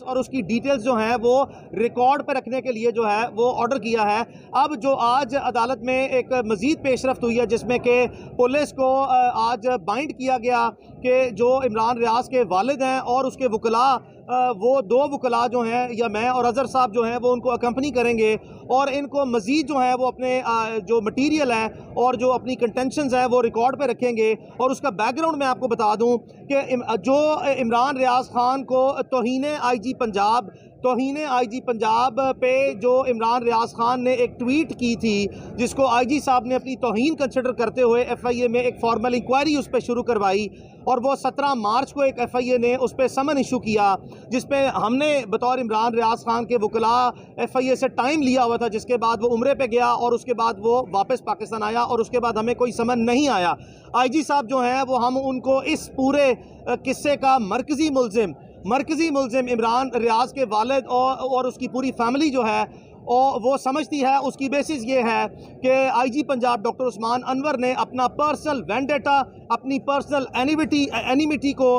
और उसकी डिटेल्स जो हैं वो रिकॉर्ड पर रखने के लिए जो है वो ऑर्डर किया है। अब जो आज अदालत में एक मजीद पेशरफ्त हुई है जिसमें कि पुलिस को आज बाइंड किया गया कि जो इमरान रियाज के वालिद हैं और उसके वकला वो 2 वकला जो हैं या मैं और अज़हर साहब जो हैं वो उनको अकम्पनी करेंगे और इनको मज़ीद जो है वो अपने जो मटीरियल है और जो अपनी कंटेंशंस है वो रिकॉर्ड पे रखेंगे। और उसका बैकग्राउंड मैं आपको बता दूं कि जो इमरान रियाज खान को तौहीन आईजी पंजाब पे जो इमरान रियाज खान ने एक ट्वीट की थी जिसको आईजी साहब ने अपनी तौहीन कंसिडर करते हुए FIA में एक फॉर्मल इंक्वायरी उस पर शुरू करवाई और वो 17 मार्च को एक FIA ने उस पर समन इशू किया जिस पे हमने बतौर इमरान रियाज खान के वकला FIA से टाइम लिया हुआ था, जिसके बाद वो उम्रे पे गया और उसके बाद वो वापस पाकिस्तान आया और उसके बाद हमें कोई समन नहीं आया। IG साहब जो हैं वो हम उनको इस पूरे किस्से का मरकज़ी मुल्ज़िम इमरान रियाज के वालिद और उसकी पूरी फैमिली जो है और वो समझती है। उसकी बेसिस ये है कि IG पंजाब डॉक्टर उस्मान अनवर ने अपना पर्सनल वेंडेटा, अपनी पर्सनल एनिमिटी को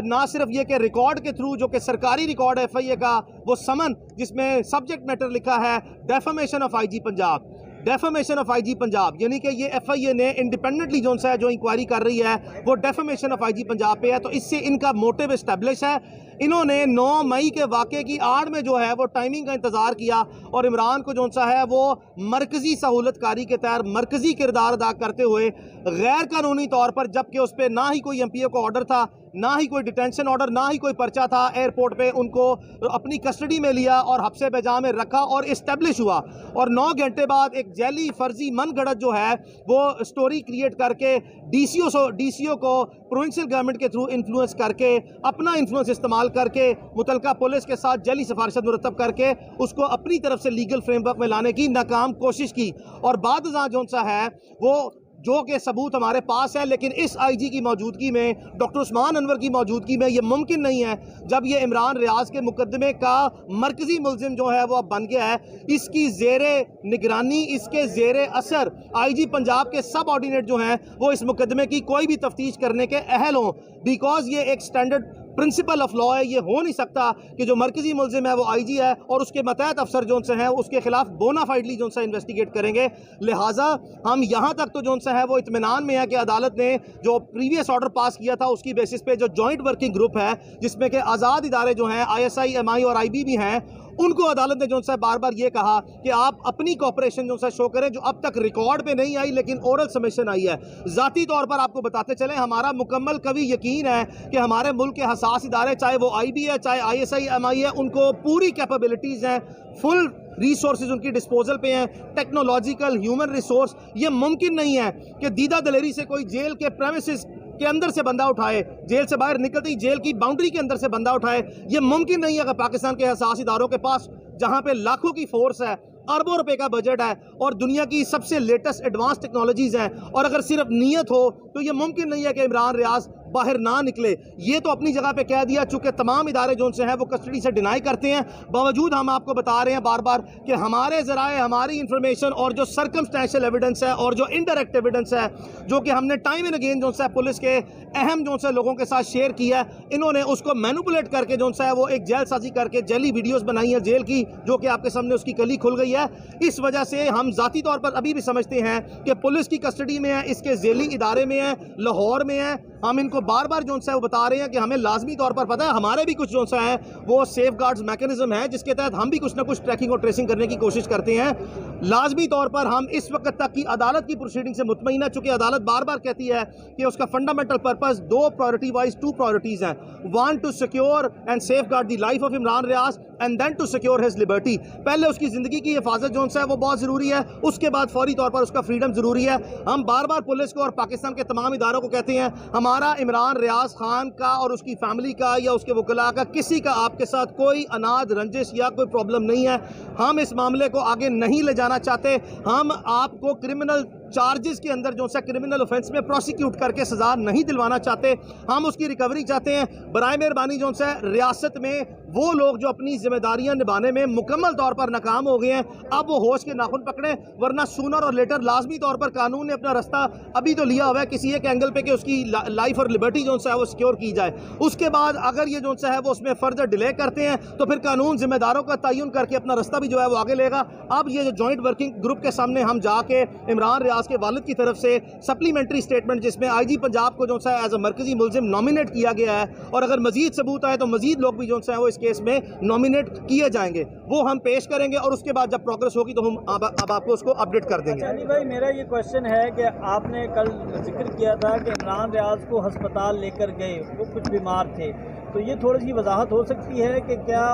ना सिर्फ ये कि रिकॉर्ड के थ्रू जो कि सरकारी रिकॉर्ड है FIA का वो समन जिसमें सब्जेक्ट मैटर लिखा है डेफमेशन ऑफ IG पंजाब, यानी कि ये FIA ने इंडिपेंडेंटली जो इंक्वायरी कर रही है वो डेफमेशन ऑफ IG पंजाब पे है। तो इससे इनका मोटिव इस्टेब्लिश है। इन्होंने 9 मई के वाक़े की आड़ में जो है वो टाइमिंग का इंतज़ार किया और इमरान को है वो मरकज़ी सहूलतकारी के तहत मरकज़ी किरदार अदा करते हुए गैर कानूनी तौर पर, जबकि उस पर ना ही कोई MPA को ऑर्डर था, ना ही कोई डिटेंशन ऑर्डर, ना ही कोई पर्चा था, एयरपोर्ट पे उनको अपनी कस्टडी में लिया और हफ्से बेजा में रखा और इस्टेब्लिश हुआ। और 9 घंटे बाद एक जैली फर्जी मनगढ़ंत जो है वो स्टोरी क्रिएट करके DCO को प्रोविंशियल गवर्नमेंट के थ्रू इन्फ्लुएंस करके अपना इन्फ्लुएंस इस्तेमाल करके मुतलका पुलिस के साथ जैली सिफारिशत मुरतब करके उसको अपनी तरफ से लीगल फ्रेमवर्क में लाने की नाकाम कोशिश की। और बाद है वो जो कि सबूत हमारे पास है, लेकिन इस IG की मौजूदगी में, डॉक्टर उस्मान अनवर की मौजूदगी में ये मुमकिन नहीं है। जब ये इमरान रियाज के मुकदमे का मरकज़ी मुल्ज़िम जो है वो अब बन गया है, इसकी ज़ेरे निगरानी, इसके ज़ेरे असर IG पंजाब के सब ऑर्डिनेट जो हैं वो इस मुकदमे की कोई भी तफ्तीश करने के अहल हों, बिकॉज ये एक स्टैंडर्ड प्रिंसिपल ऑफ लॉ है। ये हो नहीं सकता कि जो मरकज़ी मुल्ज़िम है वो IG है और उसके मतहत अफसर जो से हैं उसके खिलाफ बोनाफाइडली इन्वेस्टिगेट करेंगे। लिहाजा हम यहाँ तक तो है वो इत्मीनान में है कि अदालत ने जो प्रीवियस ऑर्डर पास किया था उसकी बेसिस पे जो जॉइंट वर्किंग ग्रुप है जिसमें कि आज़ाद इदारे जो हैं ISI, MI और IB भी हैं, उनको अदालत ने बार बार ये कहा कि आप अपनी कॉपरेशन शो करें जो अब तक रिकॉर्ड पे नहीं आई लेकिन ओरल सबमिशन आई है। ज़ाती तौर पर आपको बताते चलें, हमारा मुकम्मल कभी यकीन है कि हमारे मुल्क के हसास इदारे, चाहे वो IB है, चाहे ISI, MI है, उनको पूरी कैपेबिलिटीज़ हैं, फुल रिसोर्सेज उनकी डिस्पोजल पे हैं, टेक्नोलॉजिकल, ह्यूमन रिसोर्स। ये मुमकिन नहीं है कि दीदा दलेरी से कोई जेल के प्रेमिसेस के अंदर से बंदा उठाए, जेल से बाहर निकलते ही जेल की बाउंड्री के अंदर से बंदा उठाए। ये मुमकिन नहीं है कि पाकिस्तान के हसास इदारों के पास, जहां पे लाखों की फोर्स है, अरबों रुपए का बजट है और दुनिया की सबसे लेटेस्ट एडवांस टेक्नोलॉजीज हैं, और अगर सिर्फ नीयत हो तो ये मुमकिन नहीं है कि इमरान रियाज बाहर ना निकले। ये तो अपनी जगह पे कह दिया, चूंकि तमाम इदारे जो हैं वो कस्टडी से डिनाई करते हैं, बावजूद हम आपको बता रहे हैं बार बार कि हमारे ज़राए, हमारी इंफॉर्मेशन और जो सर्कमस्टेंशियल एविडेंस है और जो इनडायरेक्ट एविडेंस है जो कि हमने टाइम एंड अगेन पुलिस के अहम लोगों के साथ शेयर किया है, इन्होंने उसको मैनिपुलेट करके वो एक जेल साजी करके जेली वीडियोज़ बनाई है जेल की, जो कि आपके सामने उसकी कली खुल गई है। इस वजह से हम ज़ाती तौर पर अभी भी समझते हैं कि पुलिस की कस्टडी में है, इसके जेली इदारे में है, लाहौर में है। हम इनको बार बार वो बता रहे हैं कि हमें लाजमी तौर पर पता है, हमारे भी कुछ है वो सेफ गार्ड्स मैकेनिज्म है जिसके तहत हम भी कुछ ना कुछ ट्रैकिंग और ट्रेसिंग करने की कोशिश करते हैं। लाजमी तौर पर हम इस वक्त तक की अदालत की प्रोसीडिंग से मुतमईन है, चूंकि अदालत बार बार कहती है कि उसका fundamental purpose 2 priority wise 2 priorities हैं, 1 to secure and safeguard the life of Imran Riaz and then to secure his liberty. पहले उसकी जिंदगी की हिफाजत है वो बहुत जरूरी है, उसके बाद फौरी तौर पर उसका फ्रीडम जरूरी है। हम बार बार पुलिस को और पाकिस्तान के तमाम इदारों को कहते हैं, हमारा इमरान रियाज खान का और उसकी फैमिली का या उसके वकला का किसी का आपके साथ कोई अनाद रंजिश या कोई प्रॉब्लम नहीं है। हम इस मामले को आगे नहीं ले जाना चाहते। हम आपको क्रिमिनल चार्जेस के अंदर क्रिमिनल ऑफेंस में प्रोसिक्यूट करके सजा नहीं दिलवाना चाहते, हम उसकी रिकवरी चाहते हैं। बराए मेहरबानी रियासत में वो लोग जो अपनी जिम्मेदारियां निभाने में मुकम्मल तौर पर नाकाम हो गए हैं, अब वो होश के नाखुन पकड़ें, वरना सूनर और लेटर लाजमी तौर पर कानून ने अपना रास्ता अभी तो लिया हुआ है किसी एक एंगल पे कि उसकी लाइफ और लिबर्टी जो है वो सिक्योर की जाए। उसके बाद अगर ये जो है वो उसमें फर्दर डिले करते हैं तो फिर कानून जिम्मेदारों का तयन करके अपना रास्ता भी जो है वो आगे लेगा। अब ये जो जॉइंट वर्किंग ग्रुप के सामने हम जाके इमरान रियाज के वालिद की तरफ से सप्लीमेंट्री स्टेटमेंट जिसमें IG पंजाब को जो है एज अ मरकजी मुलजिम नॉमिनेट किया गया है, और अगर मजीद सबूत आए तो मजीद लोग भी जो है वो इस केस में नॉमिनेट किए जाएंगे, वो हम पेश करेंगे और उसके बाद जब प्रोग्रेस होगी तो हम अब आपको उसको अपडेट कर देंगे। अली भाई, मेरा ये क्वेश्चन है कि आपने कल जिक्र किया था कि इमरान रियाज को अस्पताल लेकर गए, वो कुछ बीमार थे, तो ये थोड़ी सी वजाहत हो सकती है कि क्या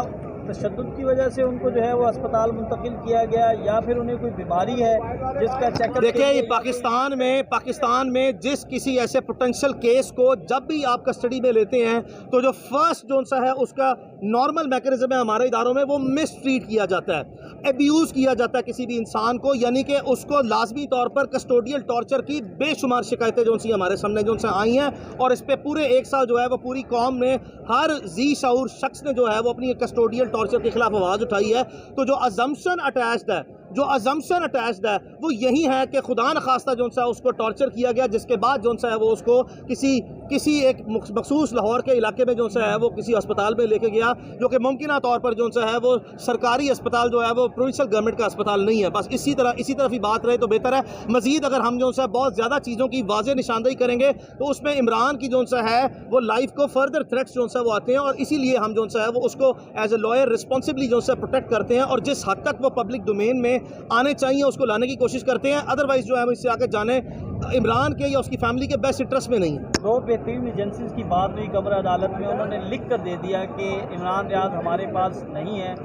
तशद्दुद की वजह से उनको जो है वो अस्पताल मुंतकिल किया गया या फिर उन्हें कोई बीमारी है जिसका चेकअप? देखिए, पाकिस्तान में जिस किसी ऐसे पोटेंशियल केस को जब भी आप कस्टडी में लेते हैं तो जो फर्स्ट जो सा है उसका नॉर्मल मैकेनिज्म है हमारे इदारों में, वो मिस ट्रीट किया जाता है, एब्यूज़ किया जाता है किसी भी इंसान को, यानी कि उसको लाजमी तौर पर कस्टोडियल टॉर्चर की बेशुमार शिकायतें जो सी हमारे सामने जो से आई हैं, और इस पर पूरे एक साल जो है वो पूरी कौम ने, हर जी शऊर शख्स ने जो है वो अपनी कस्टोडियल टॉर्चर के खिलाफ आवाज़ उठाई है। तो जो अजम्पशन अटैच्ड है वो यही है कि खुदा न खास्ता जो सा उसको टॉर्चर किया गया, जिसके बाद जो सा है वो उसको किसी एक मखसूस लाहौर के इलाके में जो सा है वो किसी अस्पताल में लेके गया, जो कि मुमकिन तौर पर जो सा है वो सरकारी अस्पताल जो है वो प्रोविंशियल गवर्नमेंट का अस्पताल नहीं है। बस इसी तरफ ही बात रहे तो बेहतर है। मजीद अगर हम जो सा बहुत ज़्यादा चीज़ों की वाज़ेह निशानदेही करेंगे तो उसमें इमरान की जो सा है वो लाइफ को फर्दर थ्रेट्स जो सा वो आते हैं, और इसीलिए हम जो सा है वो उसको एज ए लॉयर रिस्पॉन्सिबली जो सा प्रोटेक्ट करते हैं, और जिस हद तक वो पब्लिक डोमेन में आने चाहिए उसको लाने की कोशिश करते हैं। अदरवाइज जो है हम इससे आगे जाने इमरान के या उसकी फैमिली के बेस्ट इंटरेस्ट में नहीं है। दो बेहतरीन एजेंसीज की बात हुई कब्र अदालत में, उन्होंने लिख कर दे दिया कि इमरान रियाज हमारे पास नहीं है,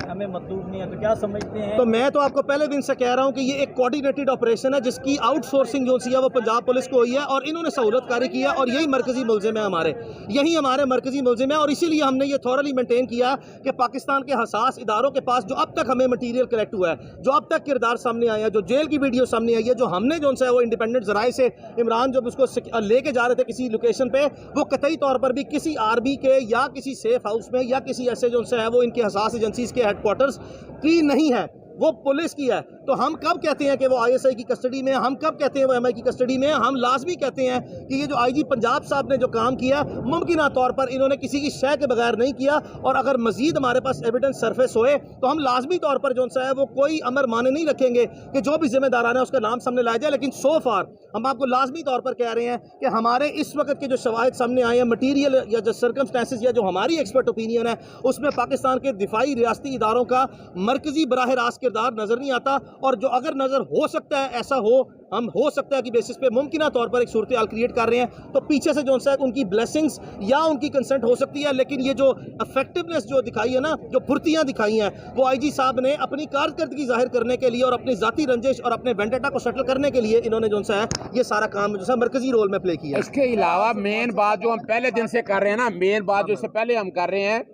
हमें मतलूब नहीं है, तो क्या समझते हैं? तो मैं तो आपको पहले दिन से कह रहा हूं कि ये एक कोऑर्डिनेटेड ऑपरेशन है जिसकी आउटसोर्सिंग जो सी है वो पंजाब पुलिस को हुई है, और इन्होंने सहूलतकारी की है, और यही मरकजी मुलजिम है हमारे मरकजी मुलजिम है। और इसीलिए हमने ये थॉरली मेंटेन किया कि पाकिस्तान के हसास इदारों के पास जो अब तक हमें मटीरियल कलेक्ट हुआ है, जो अब तक किरदार सामने आया है, जो जेल की वीडियो सामने आई है, जो हमने जो है वो इंडिपेंडेंट जराए से इमरान जब उसको लेके जा रहे थे किसी लोकेशन पे, वो कतई तौर पर भी किसी आर्मी के या किसी सेफ हाउस में या किसी ऐसे जो है वो इनके हसास एजेंसीज के हेडक्वार्टर्स की नहीं है, वो पुलिस की है। तो हम कब कहते हैं कि वो ISI की कस्टडी में, हम कब कहते हैं वो MI की कस्टडी में? हम लाजमी कहते हैं कि ये जो IG पंजाब साहब ने जो काम किया, मुमकिन तौर पर इन्होंने किसी की शय के बगैर नहीं किया, और अगर मजीद हमारे पास एविडेंस सरफेस होए तो हम लाजमी तौर पर जो सा है वो कोई अमर माने नहीं रखेंगे कि जो भी जिम्मेदारान है उसका नाम सामने लाया जाए। लेकिन सो फार हम आपको लाजमी तौर पर कह रहे हैं कि हमारे इस वक्त के जो शवाहिद सामने आए हैं, मटीरियल या जो सर्कमस्टेंसेस या जो हमारी एक्सपर्ट ओपिनियन है, उसमें पाकिस्तान के दिफाई रियासती इदारों का मरकजी बराह रास्त किरदार नजर नहीं आता। और जो अगर नजर हो सकता है, ऐसा हम हो सकता है कि बेसिस पे मुमकिन तौर पर एक सूरत हाल क्रिएट कर रहे हैं, तो पीछे से जो है उनकी ब्लेसिंग्स या उनकी कंसेंट हो सकती है। लेकिन ये जो इफेक्टिवनेस जो दिखाई है ना, जो फुर्तियां दिखाई हैं, वो IG साहब ने अपनी कारकर्दगी जाहिर करने के लिए और अपनी जाती रंजिश और अपने वेंडेटा को सेटल करने के लिए इन्होंने जो है ये सारा काम जो है मरकजी रोल में प्ले किया। इसके अलावा मेन बात जो हम पहले दिन से कर रहे हैं ना, मेन बात जो इससे पहले हम कर रहे हैं,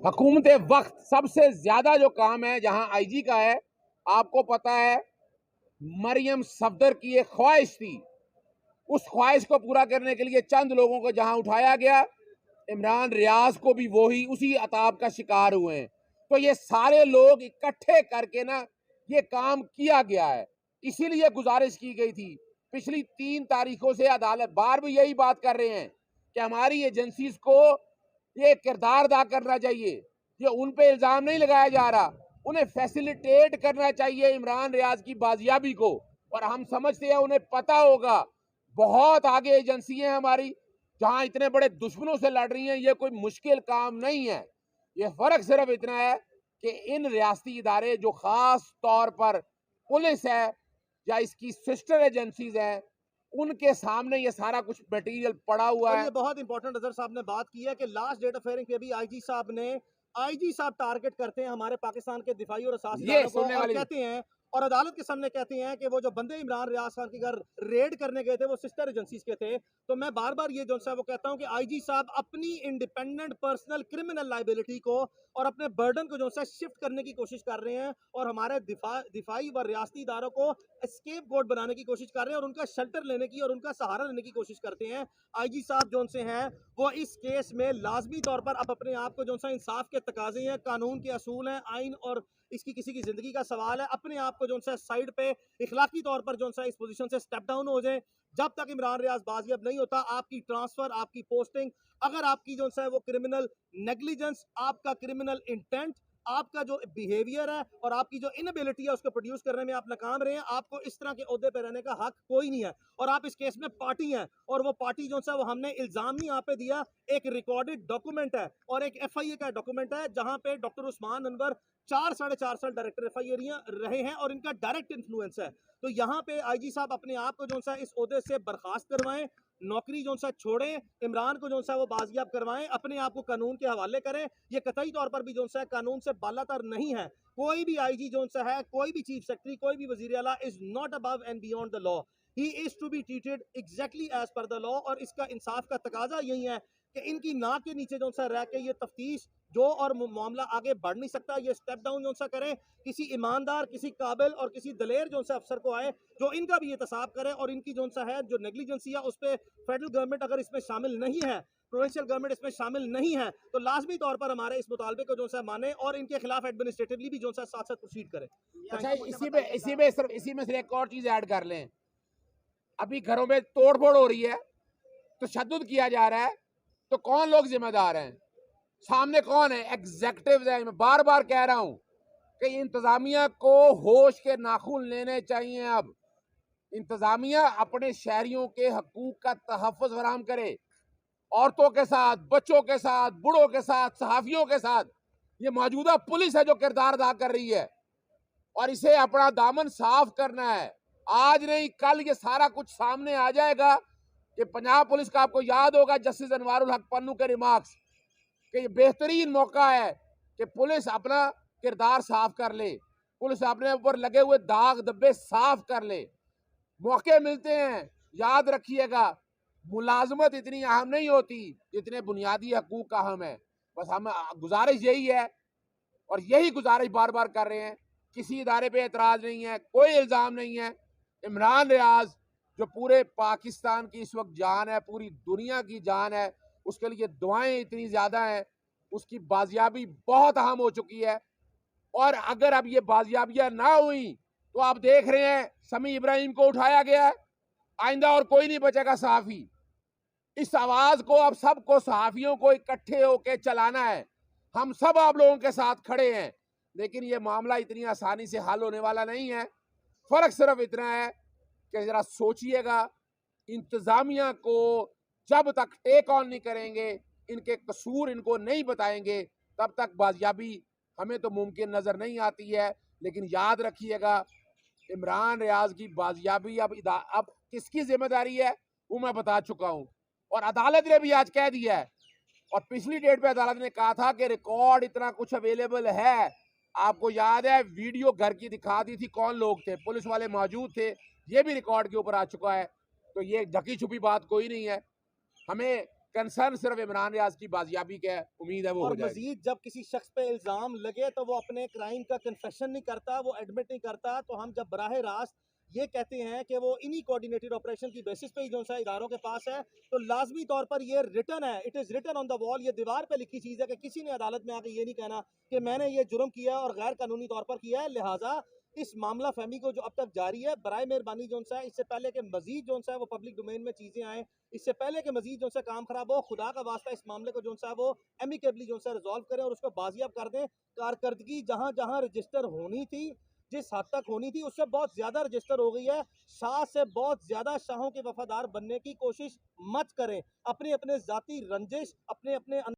हुकूमत वक्त सबसे ज्यादा जो काम है जहां IG का है, आपको पता है मरियम सफदर की एक ख्वाहिश थी, उस ख्वाहिश को पूरा करने के लिए चंद लोगों को जहां उठाया गया, इमरान रियाज को भी वही उसी अताब का शिकार हुए हैं। तो ये सारे लोग इकट्ठे करके ना ये काम किया गया है, इसीलिए गुजारिश की गई थी। पिछली 3 तारीखों से अदालत बार भी यही बात कर रहे हैं कि हमारी एजेंसीज को ये किरदार अदा करना चाहिए, ये उन पे इल्जाम नहीं लगाया जा रहा, उन्हें फैसिलिटेट करना चाहिए इमरान रियाज की बाजियाबी को। और हम समझते हैं, उन्हें पता होगा बहुत आगे एजेंसी है हमारी जहां इतने बड़े दुश्मनों से लड़ रही हैं, ये कोई मुश्किल काम नहीं है। ये फर्क सिर्फ इतना है कि इन रियासती इदारे जो खास तौर पर पुलिस है या इसकी सिस्टर एजेंसीज हैं, उनके सामने ये सारा कुछ मटेरियल पड़ा हुआ है। ये बहुत इंपॉर्टेंट अजहर साहब ने बात की है कि लास्ट डेट ऑफ हियरिंग पे भी IG साहब टारगेट करते हैं हमारे पाकिस्तान के दिफाई और असासी इदारों को, और कहते हैं और अदालत के सामने कहते हैं कि वो जो बंदे इमरान रियाज खान के घर रेड करने गए थे वो सिस्टर एजेंसीज के थे। तो मैं बार बार ये जो है वो कहता हूं कि आईजी साहब अपनी इंडिपेंडेंट पर्सनल क्रिमिनल लाइबिलिटी को और अपने बर्डन को जो है शिफ्ट करने की कोशिश कर रहे हैं और हमारे दिफाई व रियासती इदारों को एस्केप गोट बनाने की कोशिश कर रहे हैं और उनका शेल्टर लेने की और उनका सहारा लेने की कोशिश करते हैं। आईजी साहब जो से हैं वो इस केस में लाजमी तौर पर अब अपने आप को जो सा इंसाफ के तकाजे हैं, कानून के असूल हैं, आइन और इसकी किसी की जिंदगी का सवाल है, अपने आप को जो सा साइड पे इखलाकी तौर पर जो सा इस पोजीशन से स्टेप डाउन हो जाए। जब तक इमरान रियाज बाजियाब नहीं होता आपकी ट्रांसफर, आपकी पोस्टिंग, अगर आपकी जो है वो क्रिमिनल नेग्लिजेंस, आपका क्रिमिनल इंटेंट, आपका जो बिहेवियर है और आपकी जो इनएबिलिटी है उसको प्रोड्यूस करने में आप नाकाम रहे हैं, आपको इस तरह के ओहदे पे रहने का हक कोई नहीं है। और आप इस केस में पार्टी हैं और वो पार्टी जो है वो हमने इल्जाम नहीं यहाँ पे दिया, एक रिकॉर्डेड डॉक्यूमेंट है और एक एफआईए का डॉक्यूमेंट है जहां पे डॉक्टर उस्मान अनवर 4-4.5 साल डायरेक्टर एफआईए रहे हैं और इनका डायरेक्ट इन्फ्लुएंस है। तो यहाँ पे आईजी साहब अपने आप को जो है इस ओहदे से बर्खास्त करवाएं, नौकरी जो सा छोड़ें, इमरान को जो सा वो बाजियाब करवाएं, अपने आप को कानून के हवाले करें। ये कतई तौर पर भी जो सा कानून से बालातर नहीं है। कोई भी आईजी जो सा है, कोई भी चीफ सेक्रेटरी, कोई भी वजीर आला is not above and beyond the law. He is to be treated exactly as per the law. और इसका इंसाफ का तकाजा यही है कि इनकी नाक के नीचे जो सा रह के ये तफ्तीश जो और मामला आगे बढ़ नहीं सकता, ये स्टेप डाउन जो सा करें, किसी ईमानदार, किसी काबिल और किसी दलेर जो सा अफसर को आए जो इनका भी एहतसाब करे और इनकी जो सा है जो नेग्लिजेंसी है उस पर फेडरल गवर्नमेंट अगर इसमें शामिल नहीं है, प्रोविंशियल गवर्नमेंट इसमें शामिल नहीं है, तो लाजमी तौर पर हमारे इस मुतालबे को जो सा माने और इनके खिलाफ एडमिनिस्ट्रेटिवली भी जो सा साथ साथ प्रोसीड करे। अच्छा, इसी में सिर्फ एक और चीज ऐड कर लें। अभी घरों में तोड़फोड़ हो रही है, तशद्दुद किया जा रहा है, तो कौन लोग जिम्मेदार हैं? सामने कौन है? एग्जेक्टिव है। मैं बार बार कह रहा हूं कि इंतजामिया को होश के नाखून लेने चाहिए। अब इंतजामिया अपने शहरियों के हकूक का तहफ़्फ़ुज़ फराहम करे, औरतों के साथ, बच्चों के साथ, बूढ़ों के साथ, सहाफ़ियों के साथ। ये मौजूदा पुलिस है जो किरदार अदा कर रही है और इसे अपना दामन साफ करना है। आज नहीं कल ये सारा कुछ सामने आ जाएगा कि पंजाब पुलिस का, आपको याद होगा जस्टिस अनवारुल हक पन्नू के रिमार्क्स, कि ये बेहतरीन मौका है कि पुलिस अपना किरदार साफ कर ले, पुलिस अपने ऊपर लगे हुए दाग धब्बे साफ कर ले। मौके मिलते हैं, याद रखिएगा, मुलाजमत इतनी अहम नहीं होती जितने बुनियादी हकूक का अहम है। बस हम गुजारिश यही है और यही गुजारिश बार बार कर रहे हैं। किसी इदारे पे एतराज नहीं है, कोई इल्ज़ाम नहीं है। इमरान रियाज जो पूरे पाकिस्तान की इस वक्त जान है, पूरी दुनिया की जान है, उसके लिए दुआएं इतनी ज़्यादा हैं, उसकी बाजियाबी बहुत अहम हो चुकी है। और अगर अब ये बाजियाबियाँ ना हुई तो आप देख रहे हैं समी इब्राहिम को उठाया गया है, आइंदा और कोई नहीं बचेगा सहाफ़ी। इस आवाज़ को अब सबको, सहाफ़ियों को इकट्ठे होकर चलाना है। हम सब आप लोगों के साथ खड़े हैं, लेकिन ये मामला इतनी आसानी से हल होने वाला नहीं है। फ़र्क सिर्फ इतना है कि ज़रा सोचिएगा, इंतज़ामिया को जब तक टेक ऑन नहीं करेंगे, इनके कसूर इनको नहीं बताएंगे, तब तक बाजियाबी हमें तो मुमकिन नज़र नहीं आती है। लेकिन याद रखिएगा, इमरान रियाज की बाजियाबी अब किसकी जिम्मेदारी है वो मैं बता चुका हूँ और अदालत ने भी आज कह दिया है। और पिछली डेट पे अदालत ने कहा था कि रिकॉर्ड इतना कुछ अवेलेबल है। आपको याद है वीडियो घर की दिखा दी थी, कौन लोग थे, पुलिस वाले मौजूद थे, ये भी रिकॉर्ड के ऊपर आ चुका है। तो ये ढकी छुपी बात कोई नहीं है। हमें कंसर्न सिर्फ इमरान रियाज की बाजियाबी का है, उम्मीद है वो और हो जाएगी। मजीद जब किसी शख्स पे इल्जाम लगे तो वो अपने क्राइम का कन्फेशन नहीं करता, वो एडमिट नहीं करता। तो हम जब बराह रास्त ये कहते हैं कि वो इन्हीं कोऑर्डिनेटेड ऑपरेशन की बेसिस पे ही जो सा इदारों के पास है, तो लाजमी तौर पर ये रिटर्न है, it is written on the wall, ये दीवार पे लिखी चीज़ है कि किसी ने अदालत में आके ये नहीं कहना कि मैंने ये जुर्म किया और गैर कानूनी तौर पर किया है। लिहाजा इस मामला फहमी को जो अब तक जारी है, बराए मेहरबानी जो सा है, इससे पहले कि मजीद जो सा है वो पब्लिक डोमेन में चीज़ें आएँ, इससे पहले कि मजीद जो सा काम खराब हो, खुदा का वास्ता इस मामले को जो सा वो एमिकेबली जो सा रिजॉल्व करें और उसको बाजियाब कर दें। कारकर्दगी जहाँ जहाँ रजिस्टर होनी थी, जिस हद तक होनी थी, उससे बहुत ज़्यादा रजिस्टर हो गई है। शाह से बहुत ज़्यादा शाहों के वफादार बनने की कोशिश मत करें। अपने अपने ज़ाती रंजिश, अपने अपने